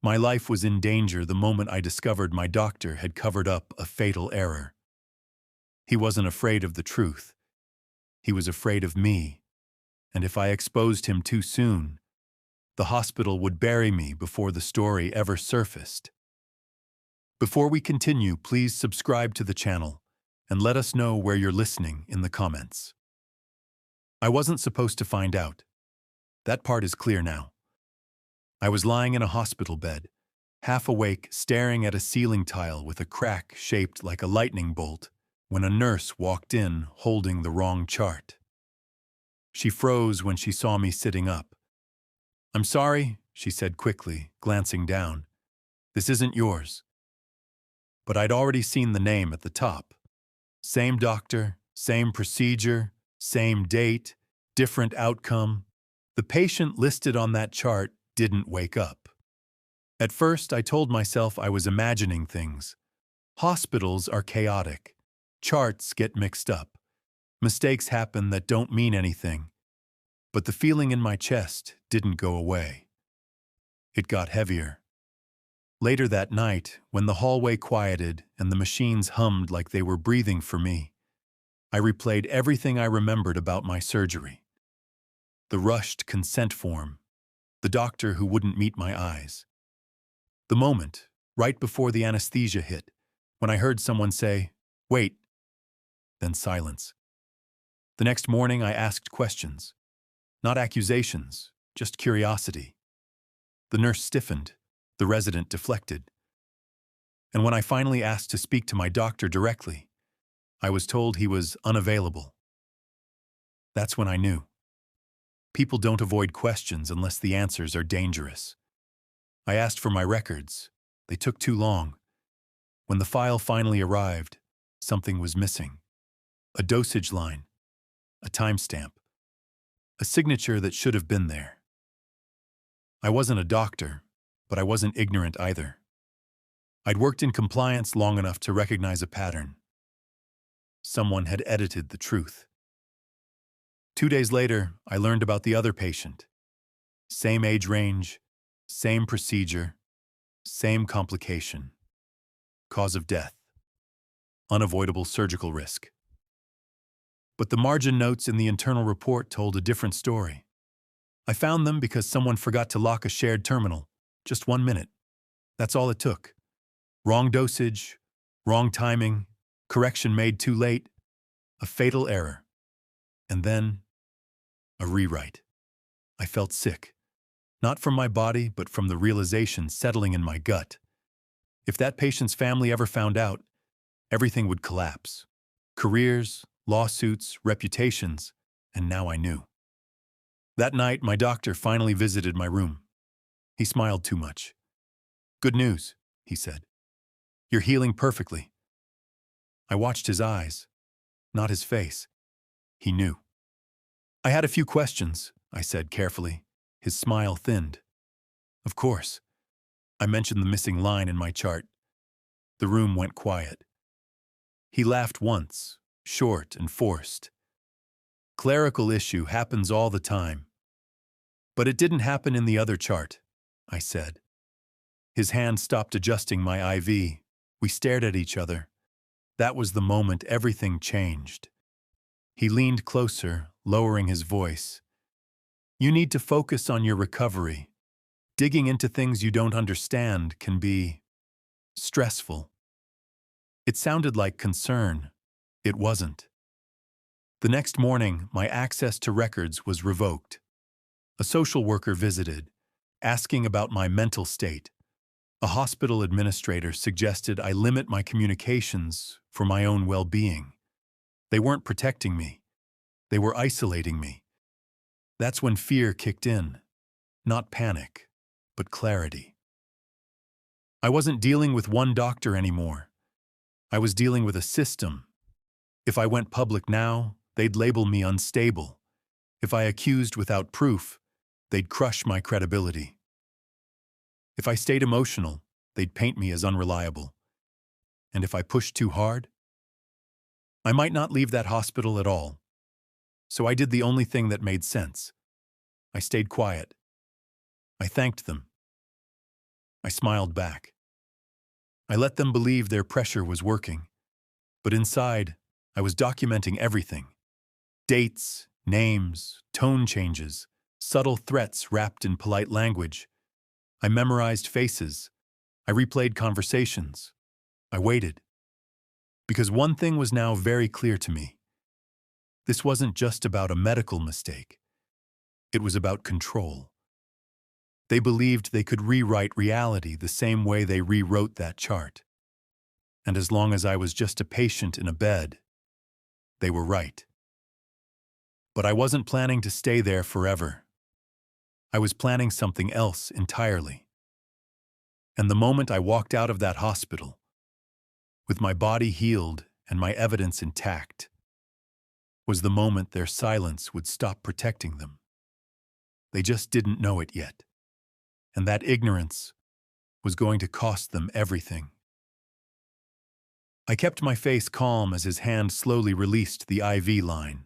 My life was in danger the moment I discovered my doctor had covered up a fatal error. He wasn't afraid of the truth. He was afraid of me, and if I exposed him too soon, the hospital would bury me before the story ever surfaced. Before we continue, please subscribe to the channel and let us know where you're listening in the comments. I wasn't supposed to find out. That part is clear now. I was lying in a hospital bed, half awake, staring at a ceiling tile with a crack shaped like a lightning bolt, when a nurse walked in holding the wrong chart. She froze when she saw me sitting up. "I'm sorry," she said quickly, glancing down. "This isn't yours." But I'd already seen the name at the top. Same doctor, same procedure, same date, different outcome. The patient listed on that chart didn't wake up. At first, I told myself I was imagining things. Hospitals are chaotic. Charts get mixed up. Mistakes happen that don't mean anything. But the feeling in my chest didn't go away. It got heavier. Later that night, when the hallway quieted and the machines hummed like they were breathing for me, I replayed everything I remembered about my surgery. The rushed consent form, the doctor who wouldn't meet my eyes. The moment, right before the anesthesia hit, when I heard someone say, "Wait," then silence. The next morning I asked questions. Not accusations, just curiosity. The nurse stiffened, the resident deflected. And when I finally asked to speak to my doctor directly, I was told he was unavailable. That's when I knew. People don't avoid questions unless the answers are dangerous. I asked for my records. They took too long. When the file finally arrived, something was missing. A dosage line, a timestamp, a signature that should have been there. I wasn't a doctor, but I wasn't ignorant either. I'd worked in compliance long enough to recognize a pattern. Someone had edited the truth. 2 days later, I learned about the other patient. Same age range, same procedure, same complication. Cause of death. Unavoidable surgical risk. But the margin notes in the internal report told a different story. I found them because someone forgot to lock a shared terminal. Just 1 minute. That's all it took. Wrong dosage, wrong timing, correction made too late, a fatal error. And then, a rewrite. I felt sick. Not from my body, but from the realization settling in my gut. If that patient's family ever found out, everything would collapse. Careers, lawsuits, reputations, and now I knew. That night, my doctor finally visited my room. He smiled too much. "Good news," he said. "You're healing perfectly." I watched his eyes, not his face. He knew. "I had a few questions," I said carefully. His smile thinned. "Of course." I mentioned the missing line in my chart. The room went quiet. He laughed once, short and forced. "Clerical issue happens all the time." "But it didn't happen in the other chart," I said. His hand stopped adjusting my IV. We stared at each other. That was the moment everything changed. He leaned closer, lowering his voice. "You need to focus on your recovery. Digging into things you don't understand can be stressful." It sounded like concern. It wasn't. The next morning, my access to records was revoked. A social worker visited, asking about my mental state. A hospital administrator suggested I limit my communications for my own well-being. They weren't protecting me. They were isolating me. That's when fear kicked in. Not panic, but clarity. I wasn't dealing with one doctor anymore. I was dealing with a system. If I went public now, they'd label me unstable. If I accused without proof, they'd crush my credibility. If I stayed emotional, they'd paint me as unreliable. And if I pushed too hard, I might not leave that hospital at all. So I did the only thing that made sense. I stayed quiet. I thanked them. I smiled back. I let them believe their pressure was working, but inside, I was documenting everything. Dates, names, tone changes, subtle threats wrapped in polite language. I memorized faces. I replayed conversations. I waited. Because one thing was now very clear to me. This wasn't just about a medical mistake. It was about control. They believed they could rewrite reality the same way they rewrote that chart. And as long as I was just a patient in a bed, they were right. But I wasn't planning to stay there forever. I was planning something else entirely. And the moment I walked out of that hospital, with my body healed and my evidence intact, was the moment their silence would stop protecting them. They just didn't know it yet. And that ignorance was going to cost them everything. I kept my face calm as his hand slowly released the IV line.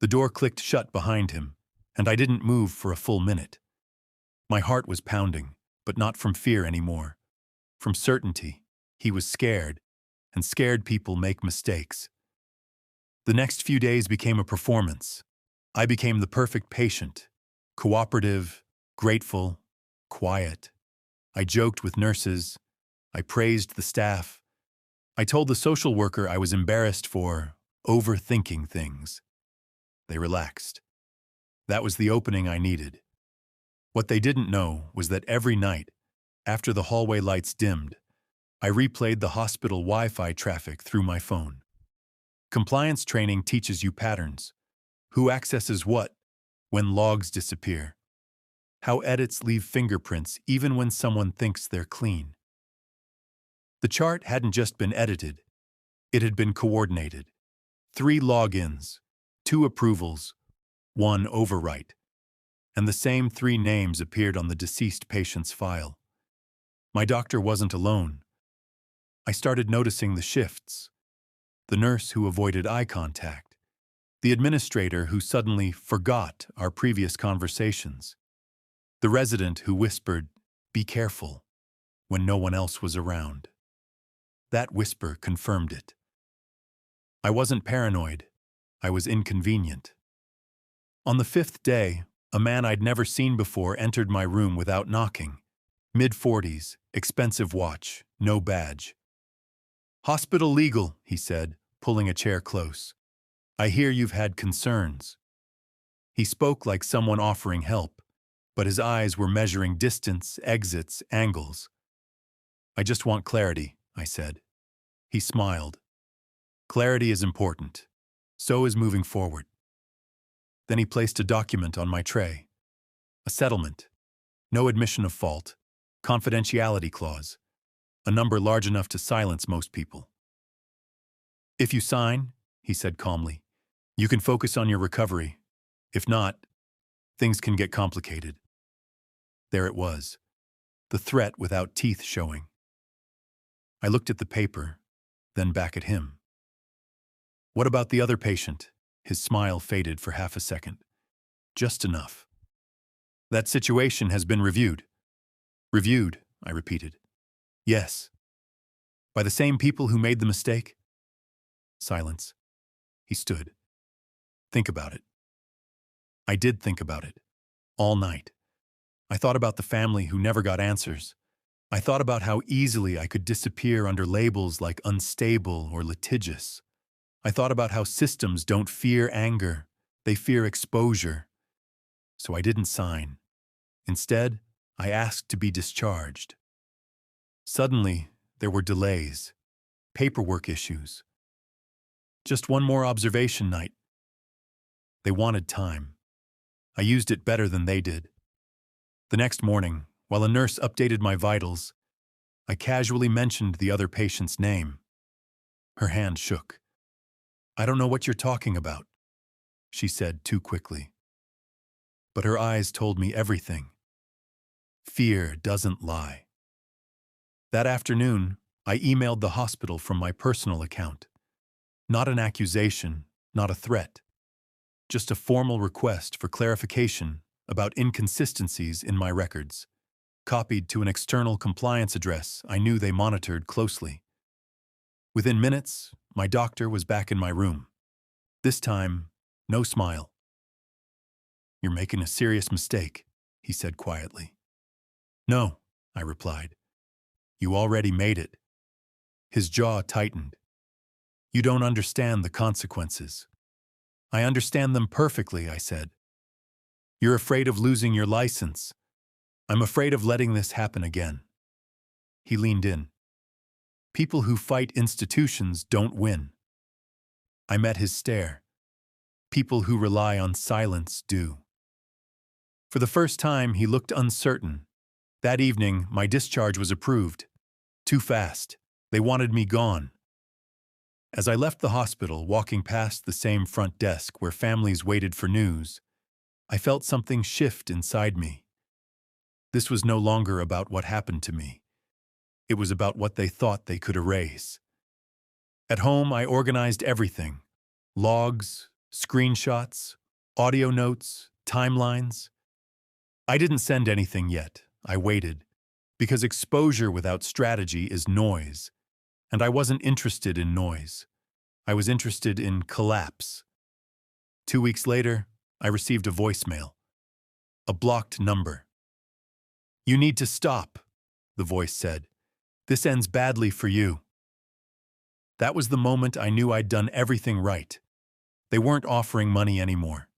The door clicked shut behind him, and I didn't move for a full minute. My heart was pounding, but not from fear anymore. From certainty. He was scared, and scared people make mistakes. The next few days became a performance. I became the perfect patient, cooperative, grateful, quiet. I joked with nurses. I praised the staff. I told the social worker I was embarrassed for overthinking things. They relaxed. That was the opening I needed. What they didn't know was that every night, after the hallway lights dimmed, I replayed the hospital Wi-Fi traffic through my phone. Compliance training teaches you patterns. Who accesses what when logs disappear. How edits leave fingerprints even when someone thinks they're clean. The chart hadn't just been edited. It had been coordinated. 3 logins, 2 approvals, 1 overwrite. And the same 3 names appeared on the deceased patient's file. My doctor wasn't alone. I started noticing the shifts. The nurse who avoided eye contact. The administrator who suddenly forgot our previous conversations. The resident who whispered, "Be careful," when no one else was around. That whisper confirmed it. I wasn't paranoid. I was inconvenient. On the 5th day, a man I'd never seen before entered my room without knocking. Mid-40s, expensive watch, no badge. "Hospital legal," he said, pulling a chair close. "I hear you've had concerns." He spoke like someone offering help, but his eyes were measuring distance, exits, angles. "I just want clarity," I said. He smiled. "Clarity is important. So is moving forward." Then he placed a document on my tray. A settlement. No admission of fault. Confidentiality clause. A number large enough to silence most people. "If you sign," he said calmly, "you can focus on your recovery. If not, things can get complicated." There it was. The threat without teeth showing. I looked at the paper, then back at him. "What about the other patient?" His smile faded for half a second. "Just enough." "That situation has been reviewed." "Reviewed," I repeated. "Yes." "By the same people who made the mistake?" Silence. He stood. "Think about it." I did think about it. All night. I thought about the family who never got answers. I thought about how easily I could disappear under labels like unstable or litigious. I thought about how systems don't fear anger, they fear exposure. So I didn't sign. Instead, I asked to be discharged. Suddenly, there were delays, paperwork issues. Just one more observation night. They wanted time. I used it better than they did. The next morning, while a nurse updated my vitals, I casually mentioned the other patient's name. Her hand shook. "I don't know what you're talking about," she said too quickly. But her eyes told me everything. Fear doesn't lie. That afternoon, I emailed the hospital from my personal account. Not an accusation, not a threat. Just a formal request for clarification about inconsistencies in my records. copied to an external compliance address I knew they monitored closely. Within minutes, my doctor was back in my room. This time, no smile. "You're making a serious mistake," he said quietly. "No," I replied. "You already made it." His jaw tightened. "You don't understand the consequences." "I understand them perfectly," I said. "You're afraid of losing your license. I'm afraid of letting this happen again." He leaned in. "People who fight institutions don't win." I met his stare. "People who rely on silence do." For the first time, he looked uncertain. That evening, my discharge was approved. Too fast. They wanted me gone. As I left the hospital, walking past the same front desk where families waited for news, I felt something shift inside me. This was no longer about what happened to me. It was about what they thought they could erase. At home, I organized everything: logs, screenshots, audio notes, timelines. I didn't send anything yet. I waited, because exposure without strategy is noise, and I wasn't interested in noise. I was interested in collapse. 2 weeks later, I received a voicemail. A blocked number. "You need to stop," the voice said. "This ends badly for you." That was the moment I knew I'd done everything right. They weren't offering money anymore.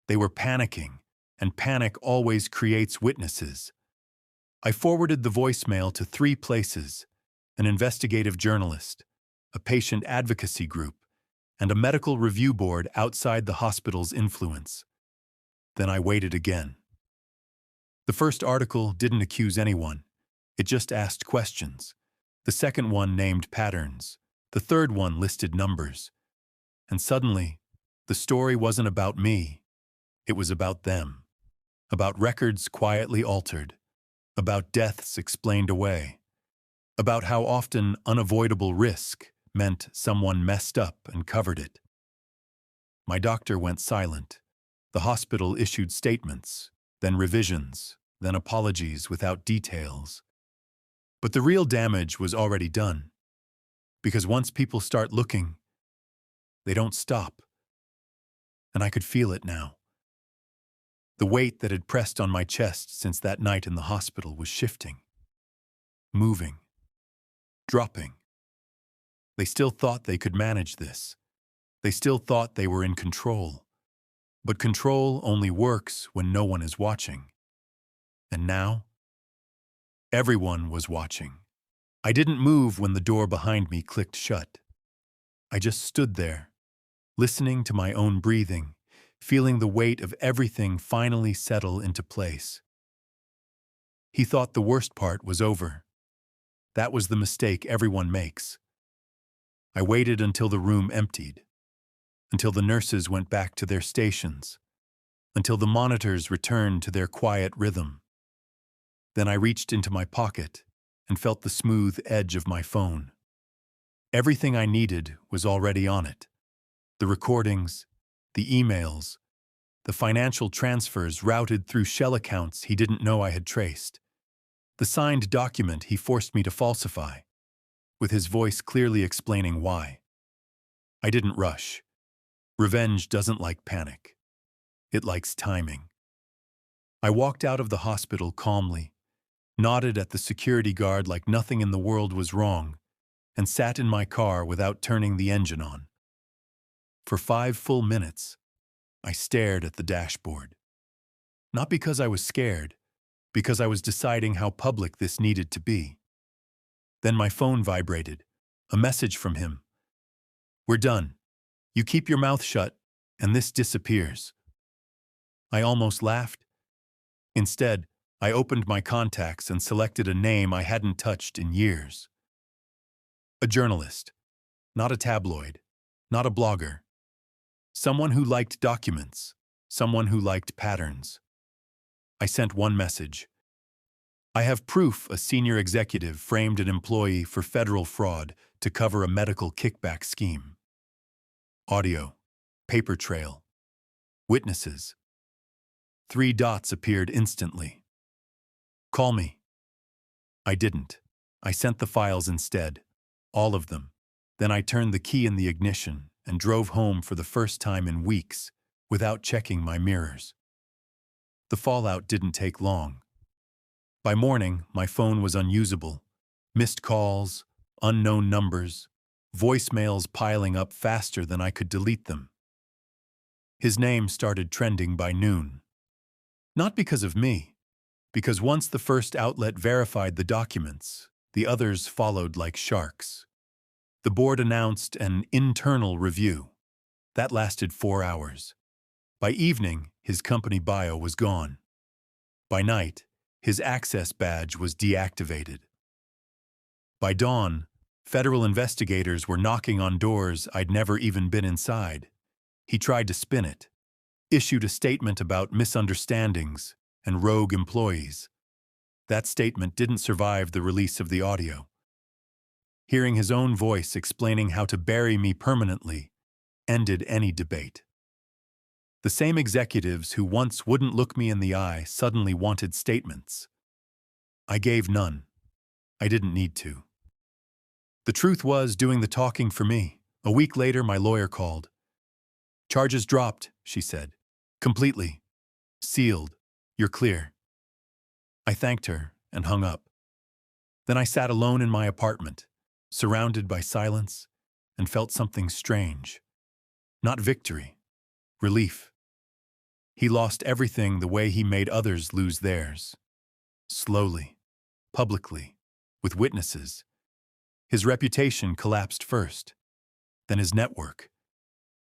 They were panicking, and panic always creates witnesses. I forwarded the voicemail to 3 places: an investigative journalist, a patient advocacy group, and a medical review board outside the hospital's influence. Then I waited again. The first article didn't accuse anyone. It just asked questions. The second one named patterns. The third one listed numbers. And suddenly, the story wasn't about me. It was about them. About records quietly altered. About deaths explained away. About how often unavoidable risk meant someone messed up and covered it. My doctor went silent. The hospital issued statements, then revisions, then apologies without details. But the real damage was already done. Because once people start looking, they don't stop. And I could feel it now. The weight that had pressed on my chest since that night in the hospital was shifting, moving, dropping. They still thought they could manage this. They still thought they were in control. But control only works when no one is watching. And now, everyone was watching. I didn't move when the door behind me clicked shut. I just stood there, listening to my own breathing, feeling the weight of everything finally settle into place. He thought the worst part was over. That was the mistake everyone makes. I waited until the room emptied, until the nurses went back to their stations, until the monitors returned to their quiet rhythm. Then I reached into my pocket and felt the smooth edge of my phone. Everything I needed was already on it. The recordings, the emails, the financial transfers routed through shell accounts he didn't know I had traced. The signed document he forced me to falsify, with his voice clearly explaining why. I didn't rush. Revenge doesn't like panic. It likes timing. I walked out of the hospital calmly, nodded at the security guard like nothing in the world was wrong, and sat in my car without turning the engine on. For 5 full minutes, I stared at the dashboard. Not because I was scared, because I was deciding how public this needed to be. Then my phone vibrated, a message from him. "We're done. You keep your mouth shut, and this disappears." I almost laughed. Instead, I opened my contacts and selected a name I hadn't touched in years. A journalist, not a tabloid, not a blogger. Someone who liked documents, someone who liked patterns. I sent one message. "I have proof a senior executive framed an employee for federal fraud to cover a medical kickback scheme." Audio, paper trail, witnesses. 3 dots appeared instantly. "Call me," I didn't. I sent the files instead. All of them. Then I turned the key in the ignition and drove home for the first time in weeks without checking my mirrors. The fallout didn't take long. By morning, my phone was unusable. Missed calls, unknown numbers, voicemails piling up faster than I could delete them. His name started trending by noon. Not because of me, because once the first outlet verified the documents, the others followed like sharks. The board announced an internal review. That lasted 4 hours. By evening, his company bio was gone. By night, his access badge was deactivated. By dawn, federal investigators were knocking on doors I'd never even been inside. He tried to spin it, issued a statement about misunderstandings and rogue employees. That statement didn't survive the release of the audio. Hearing his own voice explaining how to bury me permanently ended any debate. The same executives who once wouldn't look me in the eye suddenly wanted statements. I gave none. I didn't need to. The truth was doing the talking for me. A week later, my lawyer called. "Charges dropped," she said. "Completely. Sealed. You're clear." I thanked her and hung up. Then I sat alone in my apartment, surrounded by silence, and felt something strange. Not victory. Relief. He lost everything the way he made others lose theirs. Slowly, publicly, with witnesses. His reputation collapsed first, then his network.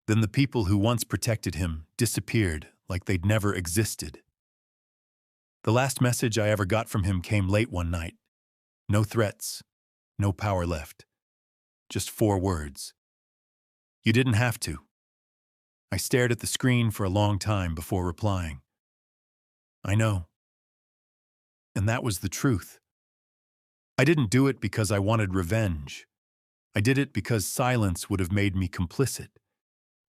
Then the people who once protected him disappeared like they'd never existed. The last message I ever got from him came late one night. No threats, no power left. Just 4 words. "You didn't have to." I stared at the screen for a long time before replying. "I know." And that was the truth. I didn't do it because I wanted revenge. I did it because silence would have made me complicit.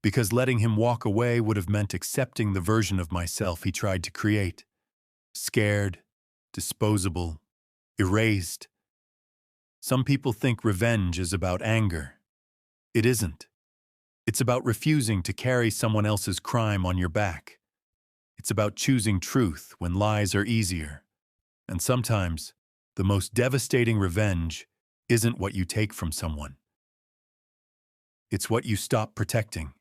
Because letting him walk away would have meant accepting the version of myself he tried to create. Scared, disposable, erased. Some people think revenge is about anger. It isn't. It's about refusing to carry someone else's crime on your back. It's about choosing truth when lies are easier. And sometimes, the most devastating revenge isn't what you take from someone. It's what you stop protecting.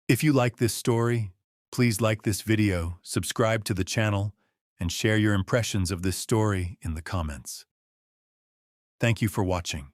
If you like this story, please like this video, subscribe to the channel, and share your impressions of this story in the comments. Thank you for watching.